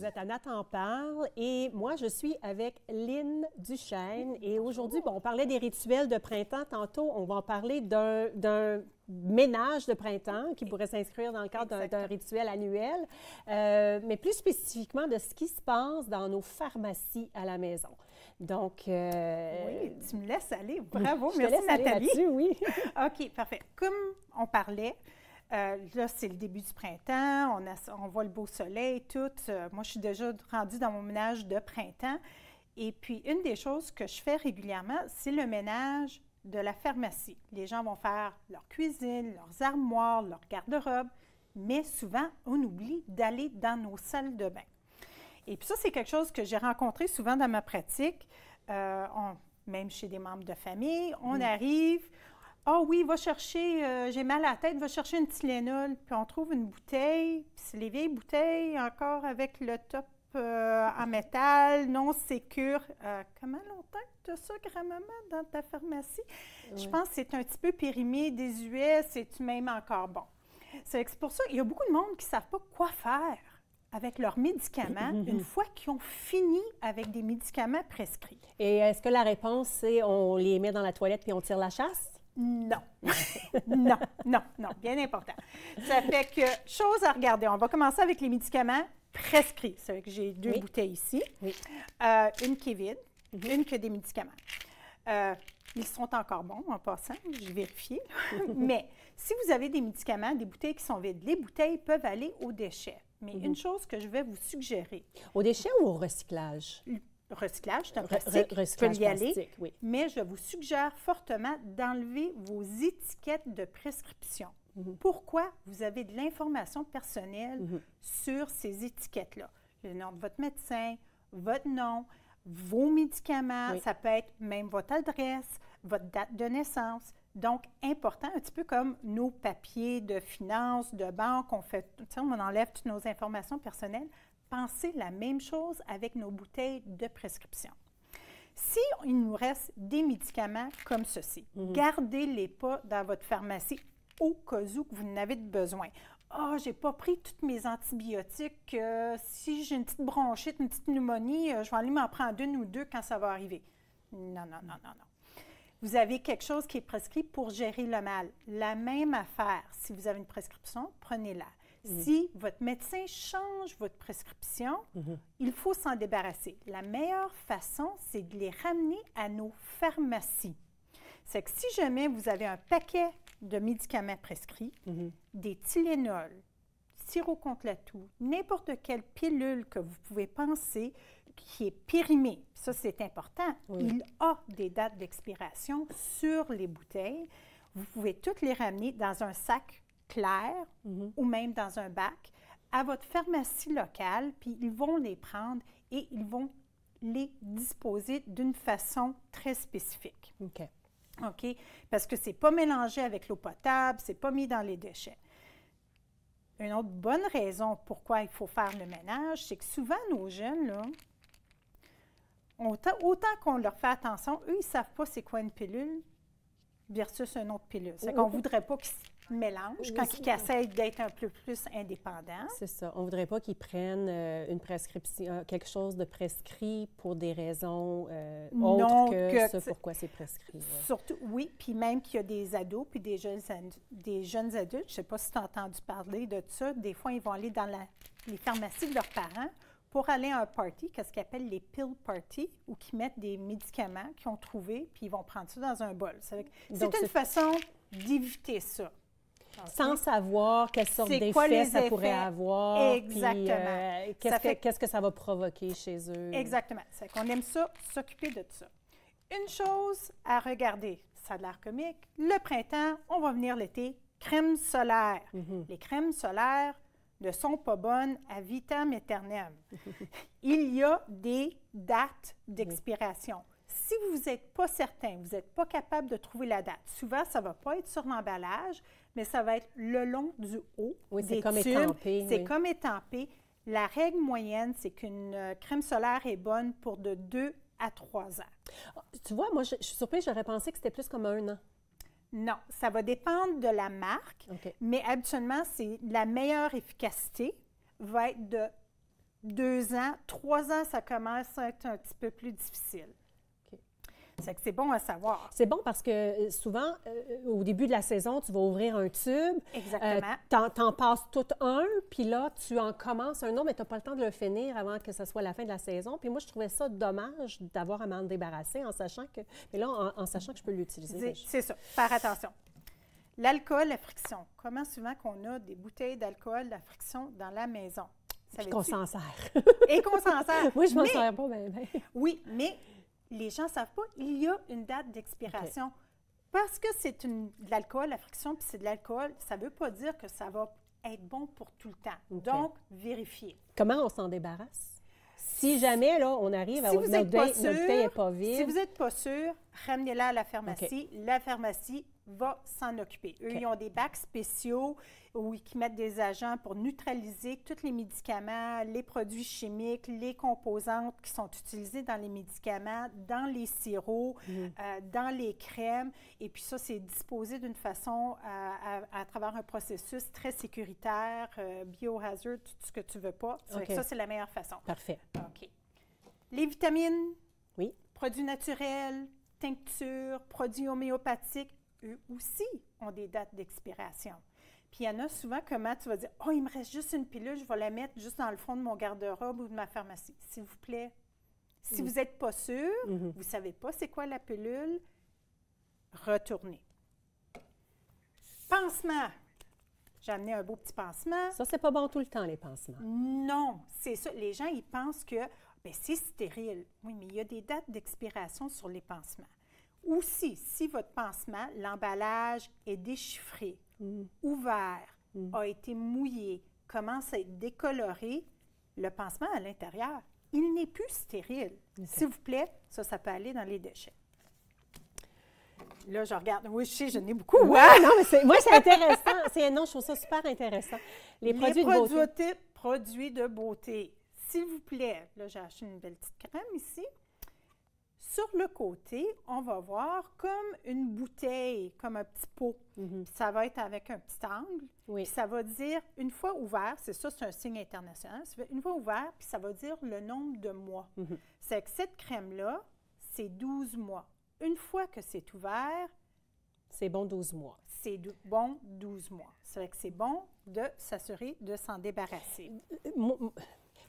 êtes à Nathan Parle et moi, je suis avec Lynn Duchesne. Et aujourd'hui, bon, on parlait des rituels de printemps. Tantôt, on va en parler d'un ménage de printemps qui pourrait s'inscrire dans le cadre d'un rituel annuel, mais plus spécifiquement de ce qui se passe dans nos pharmacies à la maison. Donc, oui, tu me laisses aller. Bravo, je merci te laisse aller Nathalie. là-dessus, oui. OK, parfait. Comme on parlait, là, c'est le début du printemps, on voit le beau soleil, tout. Moi, je suis déjà rendue dans mon ménage de printemps. Et puis, une des choses que je fais régulièrement, c'est le ménage de la pharmacie. Les gens vont faire leur cuisine, leurs armoires, leur garde-robe, mais souvent, on oublie d'aller dans nos salles de bain. Et puis ça, c'est quelque chose que j'ai rencontré souvent dans ma pratique, même chez des membres de famille. On arrive, « Ah oui, va chercher, j'ai mal à la tête, va chercher une Tylenol. » Puis on trouve une bouteille, puis c'est les vieilles bouteilles encore avec le top en métal, non sécure. Comment longtemps que tu as ça, grand-maman, dans ta pharmacie? Oui. Je pense que c'est un petit peu périmé, désuet, c'est même encore bon. C'est pour ça qu'il y a beaucoup de monde qui ne savent pas quoi faire avec leurs médicaments une fois qu'ils ont fini avec des médicaments prescrits. Et est-ce que la réponse, c'est on les met dans la toilette puis on tire la chasse? Non. Non, non, non, bien important. Ça fait que, chose à regarder, on va commencer avec les médicaments prescrits. Ça fait que j'ai deux bouteilles ici. Oui. Une qui est vide, une qui a des médicaments. Ils sont encore bons en passant, j'ai vérifié. Mais si vous avez des médicaments, des bouteilles qui sont vides, les bouteilles peuvent aller aux déchets. Mais une chose que je vais vous suggérer. Au déchet ou au recyclage? Recyclage, c'est un plastique, recyclage peut y aller, plastique, oui. Mais je vous suggère fortement d'enlever vos étiquettes de prescription. Pourquoi? Vous avez de l'information personnelle sur ces étiquettes-là. Le nom de votre médecin, votre nom, vos médicaments, ça peut être même votre adresse, votre date de naissance. Donc, important, un petit peu comme nos papiers de finances, de banque, on enlève toutes nos informations personnelles. Pensez la même chose avec nos bouteilles de prescription. Si il nous reste des médicaments comme ceci, gardez-les pas dans votre pharmacie au cas où vous en avez besoin. « Ah, j'ai pas pris tous mes antibiotiques. Si j'ai une petite bronchite, une petite pneumonie, je vais aller m'en prendre une ou deux quand ça va arriver. » Non, non, non, non, non. Vous avez quelque chose qui est prescrit pour gérer le mal. La même affaire. Si vous avez une prescription, prenez-la. Si votre médecin change votre prescription, il faut s'en débarrasser. La meilleure façon, c'est de les ramener à nos pharmacies. C'est que si jamais vous avez un paquet de médicaments prescrits, des Tylenol, sirop contre la toux, n'importe quelle pilule que vous pouvez penser qui est périmée, ça c'est important, il a des dates d'expiration sur les bouteilles. Vous pouvez toutes les ramener dans un sac clair ou même dans un bac à votre pharmacie locale, puis ils vont les prendre et ils vont les disposer d'une façon très spécifique. OK. OK? Parce que ce n'est pas mélangé avec l'eau potable, ce n'est pas mis dans les déchets. Une autre bonne raison pourquoi il faut faire le ménage, c'est que souvent, nos jeunes, là, autant qu'on leur fait attention, eux, ils ne savent pas c'est quoi une pilule versus une autre pilule. C'est qu'on ne voudrait pas qu'ils se mélangent quand ils essayent d'être un peu plus indépendants. C'est ça. On ne voudrait pas qu'ils prennent une prescription, quelque chose de prescrit pour des raisons autres que ce pourquoi c'est prescrit. Ouais. Surtout, oui, puis même qu'il y a des ados puis des jeunes adultes, je ne sais pas si tu as entendu parler de ça, des fois, ils vont aller dans les pharmacies de leurs parents pour aller à un party, qu'est-ce qu'ils appellent les pill parties, où ils mettent des médicaments qu'ils ont trouvés, puis ils vont prendre ça dans un bol. C'est une façon d'éviter ça. Sans savoir quelle sorte d'effet ça pourrait avoir. Exactement. Qu'est-ce que ça va provoquer chez eux. Exactement. C'est qu'on aime ça, s'occuper de ça. Une chose à regarder, ça a l'air comique, le printemps, on va venir l'été, crème solaire. Les crèmes solaires ne sont pas bonnes à vitam aeternam. Il y a des dates d'expiration. Si vous n'êtes pas certain, vous n'êtes pas capable de trouver la date, souvent, ça ne va pas être sur l'emballage, mais ça va être le long du haut des comme tubes. Étampé. C'est comme étampé. La règle moyenne, c'est qu'une crème solaire est bonne pour de 2 à 3 ans. Tu vois, moi, je suis surprise, j'aurais pensé que c'était plus comme 1 an. Non, ça va dépendre de la marque, mais habituellement, c'est la meilleure efficacité va être de 2 ans. 3 ans, ça commence à être un petit peu plus difficile. C'est que c'est bon à savoir. C'est bon parce que souvent, au début de la saison, tu vas ouvrir un tube. Exactement. T'en passes tout un, puis là, tu en commences un autre, mais tu n'as pas le temps de le finir avant que ce soit la fin de la saison. Puis moi, je trouvais ça dommage d'avoir à m'en débarrasser en sachant que... Mais là, en sachant que je peux l'utiliser. C'est ça. Faire attention. L'alcool, la friction. Comment souvent qu'on a des bouteilles d'alcool, la friction dans la maison? Et qu'on s'en sert. Et qu'on s'en sert. Moi, je m'en sers pas bien. Oui, mais... Les gens ne savent pas, il y a une date d'expiration. Okay. Parce que c'est de l'alcool, la friction, puis c'est de l'alcool, ça ne veut pas dire que ça va être bon pour tout le temps. Okay. Donc, vérifiez. Comment on s'en débarrasse? Si jamais, là, on arrive à... notre bouteille n'est pas vide. Si vous n'êtes pas sûr, ramenez-la à la pharmacie. Okay. La pharmacie va s'en occuper. Eux, ils ont des bacs spéciaux où ils mettent des agents pour neutraliser tous les médicaments, les produits chimiques, les composantes qui sont utilisées dans les médicaments, dans les sirops, dans les crèmes. Et puis ça, c'est disposé d'une façon à travers un processus très sécuritaire, biohazard, tout ce que tu veux pas. Ça, c'est la meilleure façon. Parfait. OK. Les vitamines, oui. Produits naturels, tinctures, produits homéopathiques, eux aussi ont des dates d'expiration. Puis il y en a souvent, comment tu vas dire, « Oh, il me reste juste une pilule, je vais la mettre juste dans le fond de mon garde-robe ou de ma pharmacie. » S'il vous plaît, si vous n'êtes pas sûr, vous ne savez pas c'est quoi la pilule, retournez. Pansement. J'ai amené un beau petit pansement. Ça, c'est pas bon tout le temps, les pansements. Non, c'est ça. Les gens, ils pensent que c'est stérile. Oui, mais il y a des dates d'expiration sur les pansements. Aussi, si votre pansement, l'emballage est déchiffré, ouvert, a été mouillé, commence à être décoloré, le pansement à l'intérieur, il n'est plus stérile. Okay. S'il vous plaît, ça peut aller dans les déchets. Là, je regarde. Oui, je sais, j'en ai beaucoup. Oui, non, mais moi, c'est intéressant. Non, je trouve ça super intéressant. Les produits de beauté. Produits de beauté. S'il vous plaît, là, j'ai acheté une belle petite crème ici. Sur le côté, on va voir comme une bouteille, comme un petit pot. Ça va être avec un petit angle. Oui. Puis ça va dire, une fois ouvert, c'est ça, c'est un signe international. Une fois ouvert, puis ça va dire le nombre de mois. C'est que cette crème-là, c'est 12 mois. Une fois que c'est ouvert... C'est bon 12 mois. C'est bon 12 mois. C'est vrai que c'est bon de s'assurer de s'en débarrasser.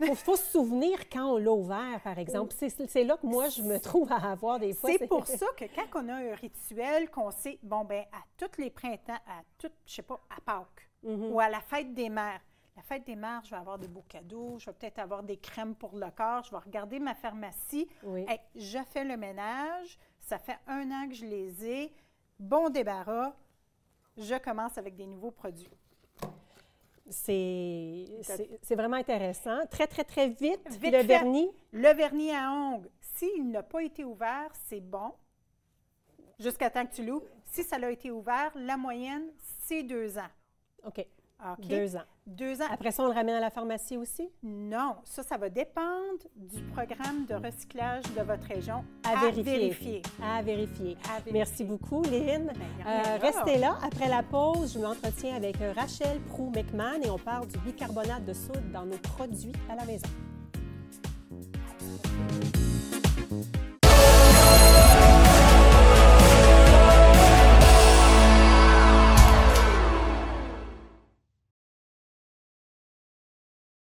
Il faut se souvenir quand on l'a ouvert, par exemple. C'est là que moi, je me trouve à avoir des fois... C'est pour ça que quand on a un rituel, qu'on sait, à tous les printemps, je sais pas, à Pâques ou à la fête des mères. La fête des mères, je vais avoir des beaux cadeaux, je vais peut-être avoir des crèmes pour le corps, je vais regarder ma pharmacie. Oui. Hey, je fais le ménage, ça fait 1 an que je les ai. Bon débarras, je commence avec des nouveaux produits. C'est vraiment intéressant. Très, très, très vite le vernis. Le vernis à ongles, s'il n'a pas été ouvert, c'est bon, jusqu'à temps que tu l'ouvres. Si ça a été ouvert, la moyenne, c'est 2 ans. OK. 2 ans. 2 ans. Après ça, on le ramène à la pharmacie aussi? Non. Ça va dépendre du programme de recyclage de votre région. À vérifier. À vérifier. Merci beaucoup, Lynn. Restez là. Après la pause, je m'entretiens avec Rachel Proulx-McMahon et on parle du bicarbonate de soude dans nos produits à la maison.